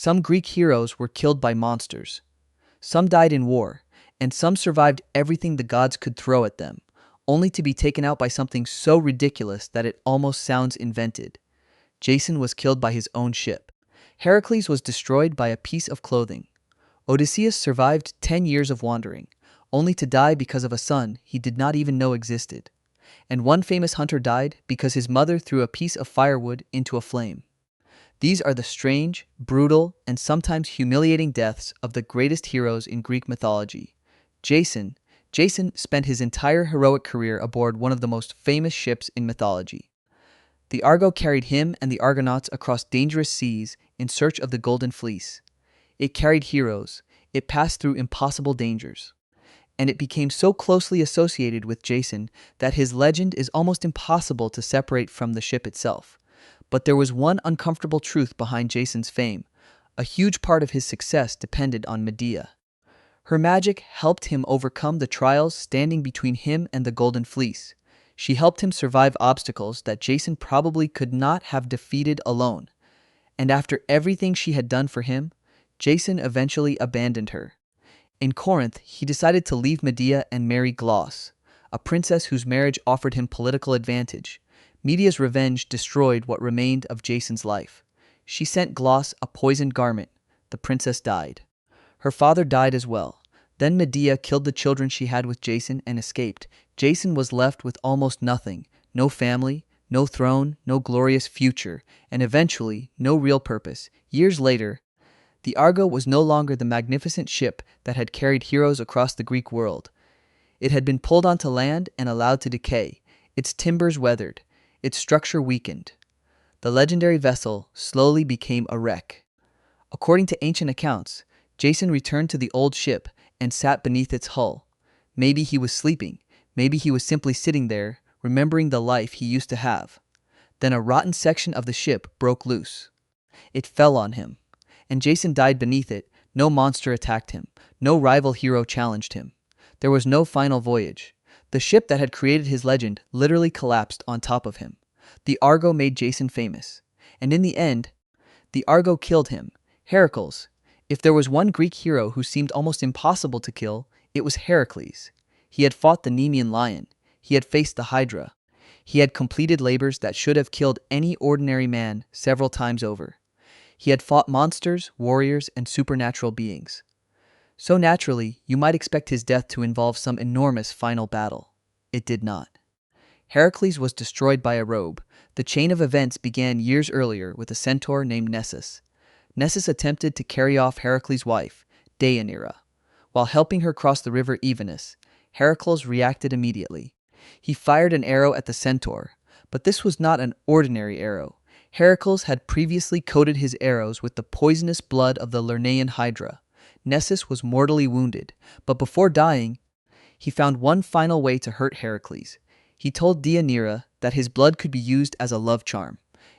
Some Greek heroes were killed by monsters. Some died in war, and some survived everything the gods could throw at them, only to be taken out by something so ridiculous that it almost sounds invented. Jason was killed by his own ship. Heracles was destroyed by a piece of clothing. Odysseus survived 10 years of wandering, only to die because of a son he did not even know existed. And one famous hunter died because his mother threw a piece of firewood into a flame. These are the strange, brutal, and sometimes humiliating deaths of the greatest heroes in Greek mythology. Jason spent his entire heroic career aboard one of the most famous ships in mythology. The Argo carried him and the Argonauts across dangerous seas in search of the Golden Fleece. It carried heroes, it passed through impossible dangers, and it became so closely associated with Jason that his legend is almost impossible to separate from the ship itself. But there was one uncomfortable truth behind Jason's fame. A huge part of his success depended on Medea. Her magic helped him overcome the trials standing between him and the Golden Fleece. She helped him survive obstacles that Jason probably could not have defeated alone. And after everything she had done for him, Jason eventually abandoned her. In Corinth, he decided to leave Medea and marry Glauce, a princess whose marriage offered him political advantage. Medea's revenge destroyed what remained of Jason's life. She sent Glauce a poisoned garment. The princess died. Her father died as well. Then Medea killed the children she had with Jason and escaped. Jason was left with almost nothing. No family, no throne, no glorious future, and eventually, no real purpose. Years later, the Argo was no longer the magnificent ship that had carried heroes across the Greek world. It had been pulled onto land and allowed to decay, its timbers weathered, its structure weakened. The legendary vessel slowly became a wreck. According to ancient accounts, Jason returned to the old ship and sat beneath its hull. Maybe he was sleeping, maybe he was simply sitting there, remembering the life he used to have. Then a rotten section of the ship broke loose. It fell on him, and Jason died beneath it. No monster attacked him, no rival hero challenged him. There was no final voyage. The ship that had created his legend literally collapsed on top of him. The Argo made Jason famous, and in the end, the Argo killed him. Heracles. If there was one Greek hero who seemed almost impossible to kill, it was Heracles. He had fought the Nemean lion. He had faced the Hydra. He had completed labors that should have killed any ordinary man several times over. He had fought monsters, warriors, and supernatural beings. So naturally, you might expect his death to involve some enormous final battle. It did not. Heracles was destroyed by a robe. The chain of events began years earlier with a centaur named Nessus. Nessus attempted to carry off Heracles' wife, Deianira. While helping her cross the river Evenus, Heracles reacted immediately. He fired an arrow at the centaur, but this was not an ordinary arrow. Heracles had previously coated his arrows with the poisonous blood of the Lernaean Hydra. Nessus was mortally wounded, but before dying, he found one final way to hurt Heracles. He told Deianira that his blood could be used as a love charm.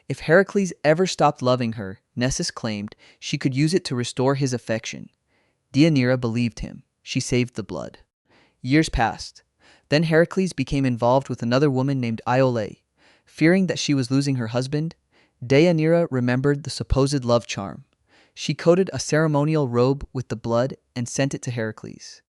If Heracles ever stopped loving her, Nessus claimed she could use it to restore his affection. Deianira believed him. She saved the blood. Years passed. Then Heracles became involved with another woman named Iole. Fearing that she was losing her husband, Deianira remembered the supposed love charm. She coated a ceremonial robe with the blood and sent it to Heracles.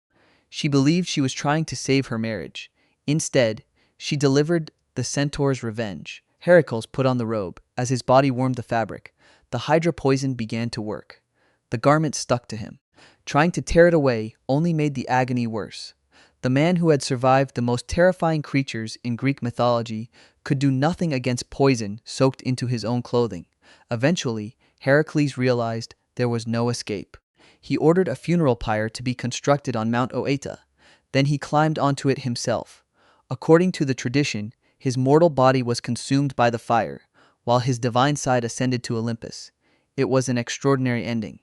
She believed she was trying to save her marriage. Instead, she delivered the centaur's revenge. Heracles put on the robe. As his body warmed the fabric, the Hydra poison began to work. The garment stuck to him. Trying to tear it away only made the agony worse. The man who had survived the most terrifying creatures in Greek mythology could do nothing against poison soaked into his own clothing. Eventually, Heracles realized there was no escape. He ordered a funeral pyre to be constructed on Mount Oeta. Then he climbed onto it himself. According to the tradition, his mortal body was consumed by the fire, while his divine side ascended to Olympus. It was an extraordinary ending,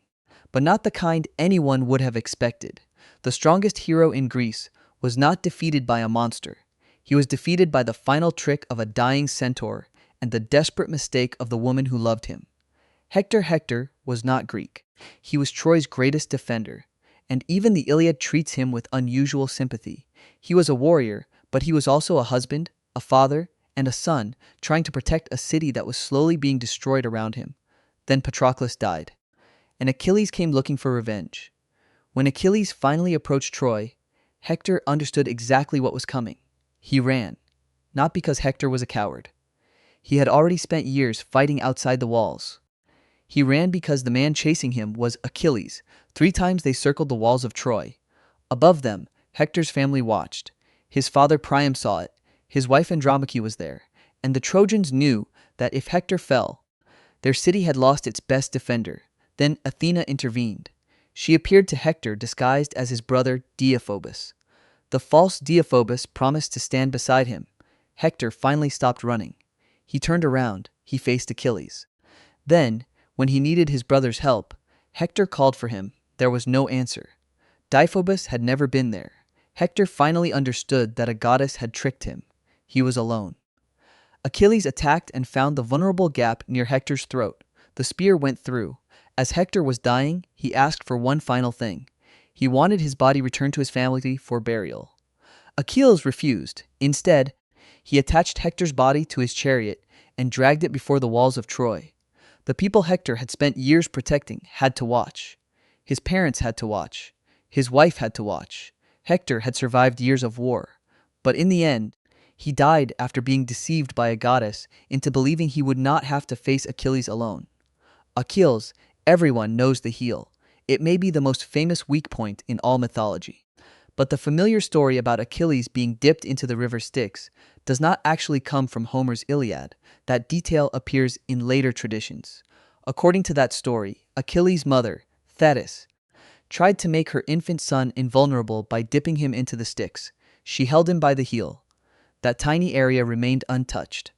but not the kind anyone would have expected. The strongest hero in Greece was not defeated by a monster. He was defeated by the final trick of a dying centaur and the desperate mistake of the woman who loved him. Hector was not Greek. He was Troy's greatest defender, and even the Iliad treats him with unusual sympathy. He was a warrior, but he was also a husband, a father, and a son, trying to protect a city that was slowly being destroyed around him. Then Patroclus died. and Achilles came looking for revenge. When Achilles finally approached Troy, Hector understood exactly what was coming. He ran, not because Hector was a coward. He had already spent years fighting outside the walls. He ran because the man chasing him was Achilles. 3 times they circled the walls of Troy. Above them, Hector's family watched. His father Priam saw it, his wife Andromache was there, and the Trojans knew that if Hector fell, their city had lost its best defender. Then Athena intervened. She appeared to Hector disguised as his brother Deiphobus. The false Deiphobus promised to stand beside him. Hector finally stopped running. He turned around. He faced Achilles. Then, when he needed his brother's help, Hector called for him. There was no answer. Deiphobus had never been there. Hector finally understood that a goddess had tricked him. He was alone. Achilles attacked and found the vulnerable gap near Hector's throat. The spear went through. As Hector was dying, he asked for one final thing. He wanted his body returned to his family for burial. Achilles refused. Instead, he attached Hector's body to his chariot and dragged it before the walls of Troy. The people Hector had spent years protecting had to watch. His parents had to watch. His wife had to watch. Hector had survived years of war. But in the end, he died after being deceived by a goddess into believing he would not have to face Achilles alone. Achilles, everyone knows the heel. It may be the most famous weak point in all mythology. But the familiar story about Achilles being dipped into the river Styx does not actually come from Homer's Iliad. That detail appears in later traditions. According to that story, Achilles' mother, Thetis, tried to make her infant son invulnerable by dipping him into the Styx. She held him by the heel. That tiny area remained untouched.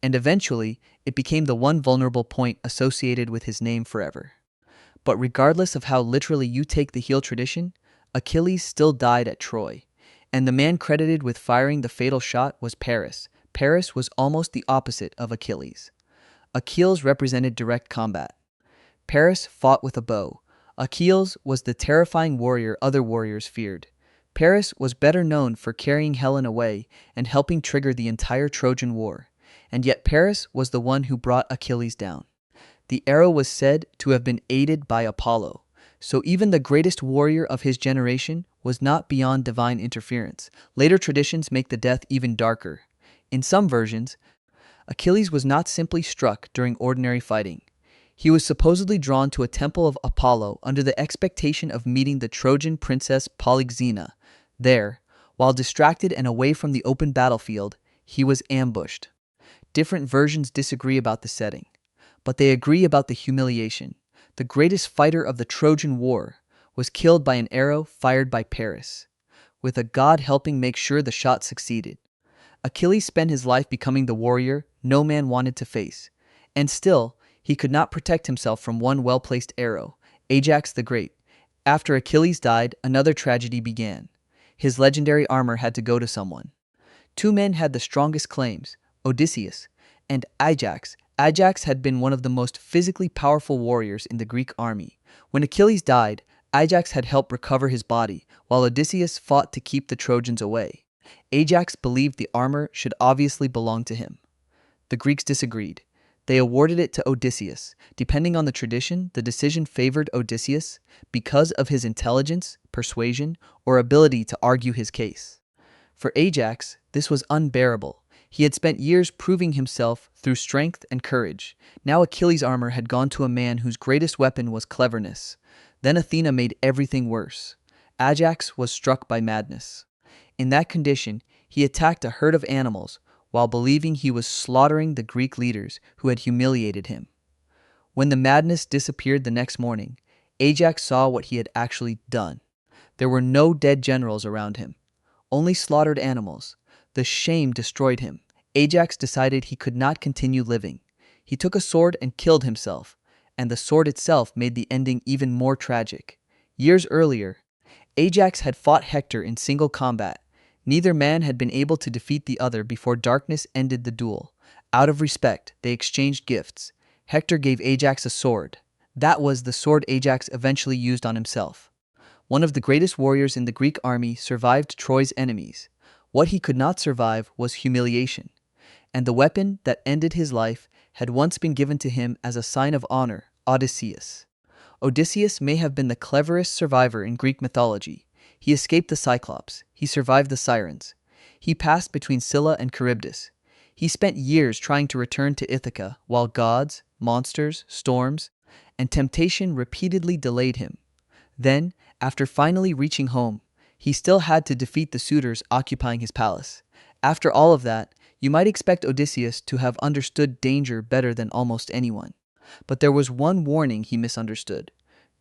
And eventually, it became the one vulnerable point associated with his name forever. But regardless of how literally you take the heel tradition, Achilles still died at Troy. And the man credited with firing the fatal shot was Paris. Paris was almost the opposite of Achilles. Achilles represented direct combat. Paris fought with a bow. Achilles was the terrifying warrior other warriors feared. Paris was better known for carrying Helen away and helping trigger the entire Trojan War. And yet Paris was the one who brought Achilles down. The arrow was said to have been aided by Apollo. So even the greatest warrior of his generation was not beyond divine interference. Later traditions make the death even darker. In some versions, Achilles was not simply struck during ordinary fighting. He was supposedly drawn to a temple of Apollo under the expectation of meeting the Trojan princess Polyxena. There, while distracted and away from the open battlefield, he was ambushed. Different versions disagree about the setting, but they agree about the humiliation. The greatest fighter of the Trojan War was killed by an arrow fired by Paris, with a god helping make sure the shot succeeded. Achilles spent his life becoming the warrior no man wanted to face, and still, he could not protect himself from one well-placed arrow, Ajax the Great. After Achilles died, another tragedy began. His legendary armor had to go to someone. 2 men had the strongest claims, Odysseus and Ajax. Ajax had been one of the most physically powerful warriors in the Greek army. When Achilles died, Ajax had helped recover his body, while Odysseus fought to keep the Trojans away. Ajax believed the armor should obviously belong to him. The Greeks disagreed. They awarded it to Odysseus. Depending on the tradition, the decision favored Odysseus because of his intelligence, persuasion, or ability to argue his case. For Ajax, this was unbearable. He had spent years proving himself through strength and courage. Now Achilles' armor had gone to a man whose greatest weapon was cleverness. Then Athena made everything worse. Ajax was struck by madness. In that condition, he attacked a herd of animals, while believing he was slaughtering the Greek leaders who had humiliated him. When the madness disappeared the next morning, Ajax saw what he had actually done. There were no dead generals around him, only slaughtered animals. The shame destroyed him. Ajax decided he could not continue living. He took a sword and killed himself, and the sword itself made the ending even more tragic. Years earlier, Ajax had fought Hector in single combat. Neither man had been able to defeat the other before darkness ended the duel. Out of respect, they exchanged gifts. Hector gave Ajax a sword. That was the sword Ajax eventually used on himself. One of the greatest warriors in the Greek army survived Troy's enemies. What he could not survive was humiliation. And the weapon that ended his life had once been given to him as a sign of honor, Odysseus. Odysseus may have been the cleverest survivor in Greek mythology. He escaped the Cyclops. He survived the Sirens. He passed between Scylla and Charybdis. He spent years trying to return to Ithaca while gods, monsters, storms, and temptation repeatedly delayed him. Then, after finally reaching home, he still had to defeat the suitors occupying his palace. After all of that, you might expect Odysseus to have understood danger better than almost anyone. But there was one warning he misunderstood.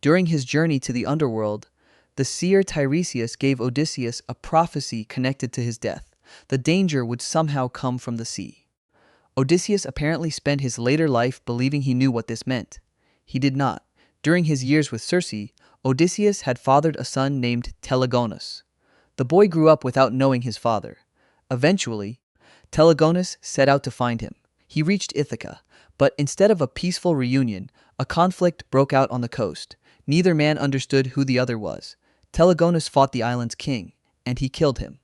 During his journey to the underworld, the seer Tiresias gave Odysseus a prophecy connected to his death. The danger would somehow come from the sea. Odysseus apparently spent his later life believing he knew what this meant. He did not. During his years with Circe, Odysseus had fathered a son named Telegonus. The boy grew up without knowing his father. Eventually, Telegonus set out to find him. He reached Ithaca, but instead of a peaceful reunion, a conflict broke out on the coast. Neither man understood who the other was. Telegonus fought the island's king, and he killed him.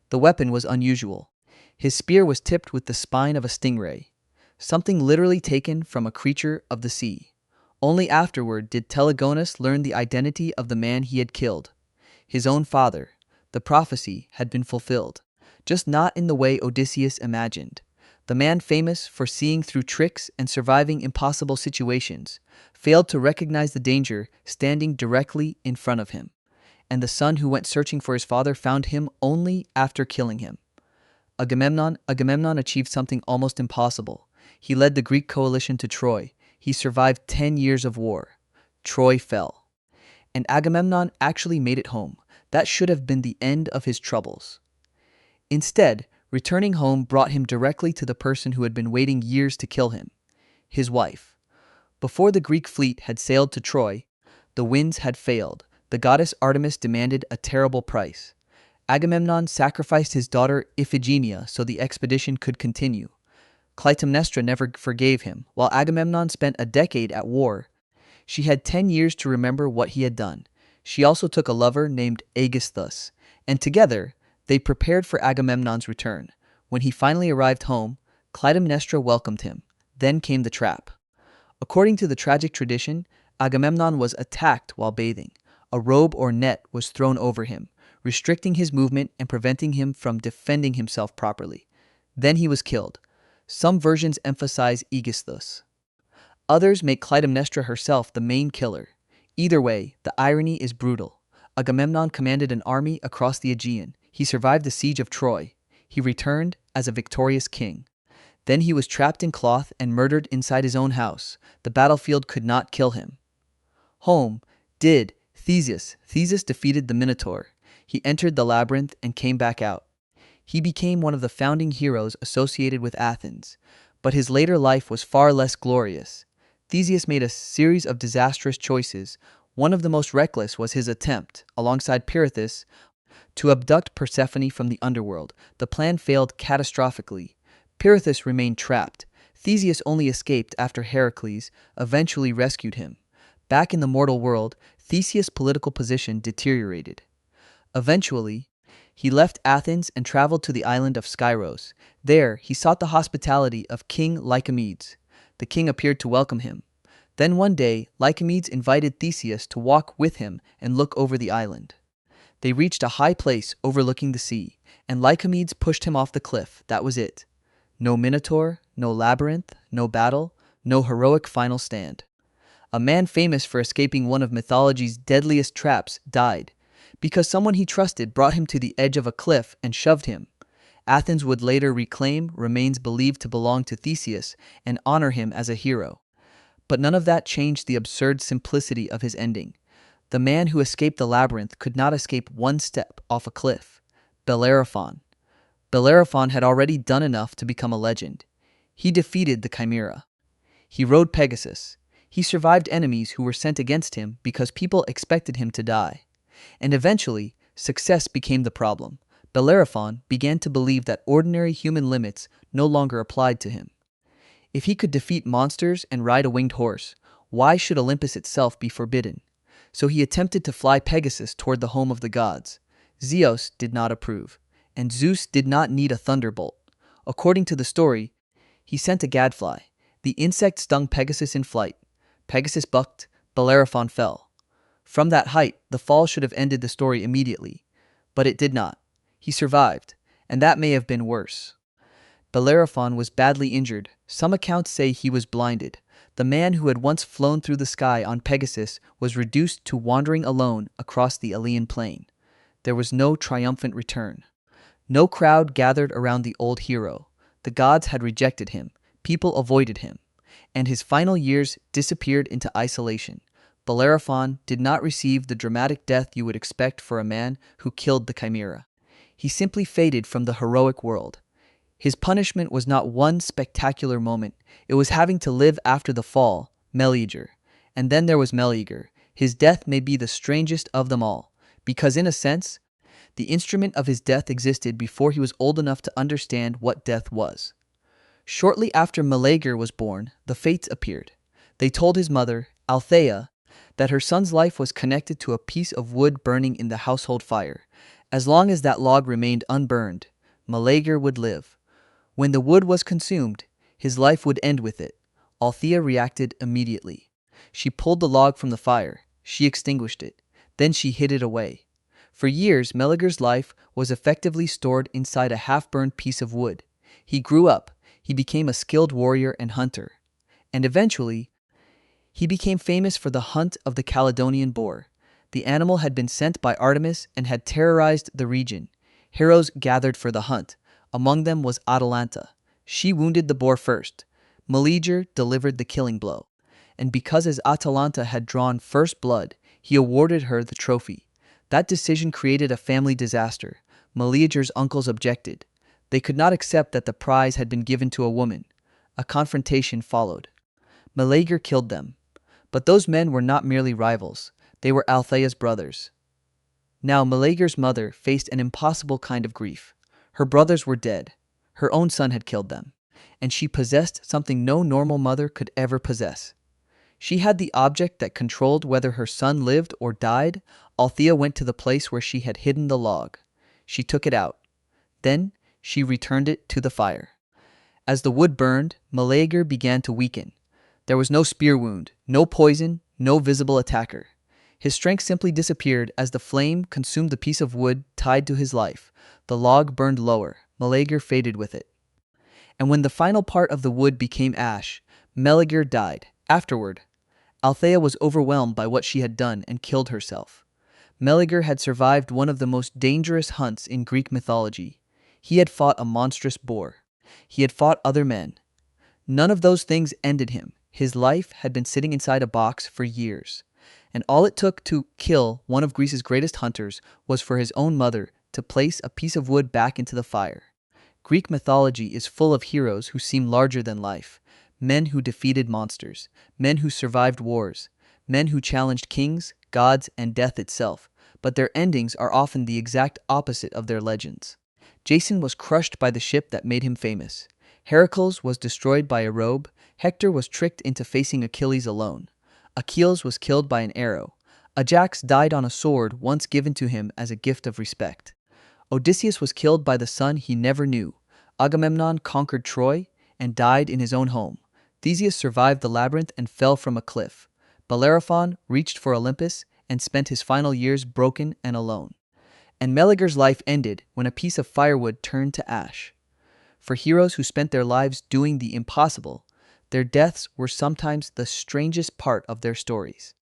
The weapon was unusual. His spear was tipped with the spine of a stingray, something literally taken from a creature of the sea. Only afterward did Telegonus learn the identity of the man he had killed. His own father. The prophecy had been fulfilled, just not in the way Odysseus imagined. The man famous for seeing through tricks and surviving impossible situations failed to recognize the danger standing directly in front of him, and the son who went searching for his father found him only after killing him. Agamemnon achieved something almost impossible. He led the Greek coalition to Troy. He survived 10 years of war. Troy fell. And Agamemnon actually made it home. That should have been the end of his troubles. Instead, returning home brought him directly to the person who had been waiting years to kill him, his wife. Before the Greek fleet had sailed to Troy, the winds had failed. The goddess Artemis demanded a terrible price. Agamemnon sacrificed his daughter Iphigenia so the expedition could continue. Clytemnestra never forgave him. While Agamemnon spent a decade at war, she had 10 years to remember what he had done. She also took a lover named Aegisthus, and together, they prepared for Agamemnon's return. When he finally arrived home, Clytemnestra welcomed him. Then came the trap. According to the tragic tradition, Agamemnon was attacked while bathing. A robe or net was thrown over him, restricting his movement and preventing him from defending himself properly. Then he was killed. Some versions emphasize Aegisthus. Others make Clytemnestra herself the main killer. Either way, the irony is brutal. Agamemnon commanded an army across the Aegean. He survived the siege of Troy. He returned as a victorious king. Then he was trapped in cloth and murdered inside his own house. The battlefield could not kill him. Home did. Theseus defeated the Minotaur. He entered the labyrinth and came back out. He became one of the founding heroes associated with Athens, but his later life was far less glorious. Theseus made a series of disastrous choices. One of the most reckless was his attempt, alongside Pirithous, to abduct Persephone from the underworld. The plan failed catastrophically. Pirithous remained trapped. Theseus only escaped after Heracles eventually rescued him. Back in the mortal world, Theseus' political position deteriorated. Eventually, he left Athens and traveled to the island of Skyros. There, he sought the hospitality of King Lycomedes. The king appeared to welcome him. Then one day, Lycomedes invited Theseus to walk with him and look over the island. They reached a high place overlooking the sea, and Lycomedes pushed him off the cliff. That was it. No Minotaur, no labyrinth, no battle, no heroic final stand. A man famous for escaping one of mythology's deadliest traps died, because someone he trusted brought him to the edge of a cliff and shoved him. Athens would later reclaim remains believed to belong to Theseus and honor him as a hero. But none of that changed the absurd simplicity of his ending. The man who escaped the labyrinth could not escape one step off a cliff. Bellerophon. Bellerophon had already done enough to become a legend. He defeated the Chimera. He rode Pegasus. He survived enemies who were sent against him because people expected him to die. And eventually, success became the problem. Bellerophon began to believe that ordinary human limits no longer applied to him. If he could defeat monsters and ride a winged horse, why should Olympus itself be forbidden? So he attempted to fly Pegasus toward the home of the gods. Zeus did not approve, and Zeus did not need a thunderbolt. According to the story, he sent a gadfly. The insect stung Pegasus in flight. Pegasus bucked, Bellerophon fell. From that height, the fall should have ended the story immediately. But it did not. He survived, and that may have been worse. Bellerophon was badly injured. Some accounts say he was blinded. The man who had once flown through the sky on Pegasus was reduced to wandering alone across the Aleian plain. There was no triumphant return. No crowd gathered around the old hero. The gods had rejected him. People avoided him. And his final years disappeared into isolation. Bellerophon did not receive the dramatic death you would expect for a man who killed the Chimera. He simply faded from the heroic world. His punishment was not one spectacular moment. It was having to live after the fall, Meleager. And then there was Meleager. His death may be the strangest of them all, because in a sense, the instrument of his death existed before he was old enough to understand what death was. Shortly after Meleager was born, the Fates appeared. They told his mother, Althea, that her son's life was connected to a piece of wood burning in the household fire. As long as that log remained unburned, Meleager would live. When the wood was consumed, his life would end with it. Althea reacted immediately. She pulled the log from the fire. She extinguished it. Then she hid it away. For years, Meleager's life was effectively stored inside a half-burned piece of wood. He grew up. He became a skilled warrior and hunter. And eventually, he became famous for the hunt of the Caledonian boar. The animal had been sent by Artemis and had terrorized the region. Heroes gathered for the hunt. Among them was Atalanta. She wounded the boar first. Meleager delivered the killing blow. And because as Atalanta had drawn first blood, he awarded her the trophy. That decision created a family disaster. Meleager's uncles objected. They could not accept that the prize had been given to a woman. A confrontation followed. Meleager killed them. But those men were not merely rivals. They were Althea's brothers. Now Meleager's mother faced an impossible kind of grief. Her brothers were dead. Her own son had killed them. And she possessed something no normal mother could ever possess. She had the object that controlled whether her son lived or died. Althea went to the place where she had hidden the log. She took it out. Then she returned it to the fire. As the wood burned, Meleager began to weaken. There was no spear wound, no poison, no visible attacker. His strength simply disappeared as the flame consumed the piece of wood tied to his life. The log burned lower. Meleager faded with it. And when the final part of the wood became ash, Meleager died. Afterward, Althea was overwhelmed by what she had done and killed herself. Meleager had survived one of the most dangerous hunts in Greek mythology. He had fought a monstrous boar. He had fought other men. None of those things ended him. His life had been sitting inside a box for years. And all it took to kill one of Greece's greatest hunters was for his own mother to place a piece of wood back into the fire. Greek mythology is full of heroes who seem larger than life, men who defeated monsters, men who survived wars, men who challenged kings, gods, and death itself, but their endings are often the exact opposite of their legends. Jason was crushed by the ship that made him famous. Heracles was destroyed by a robe. Hector was tricked into facing Achilles alone. Achilles was killed by an arrow. Ajax died on a sword once given to him as a gift of respect. Odysseus was killed by the son he never knew. Agamemnon conquered Troy and died in his own home. Theseus survived the labyrinth and fell from a cliff. Bellerophon reached for Olympus and spent his final years broken and alone. And Meleager's life ended when a piece of firewood turned to ash. For heroes who spent their lives doing the impossible, their deaths were sometimes the strangest part of their stories.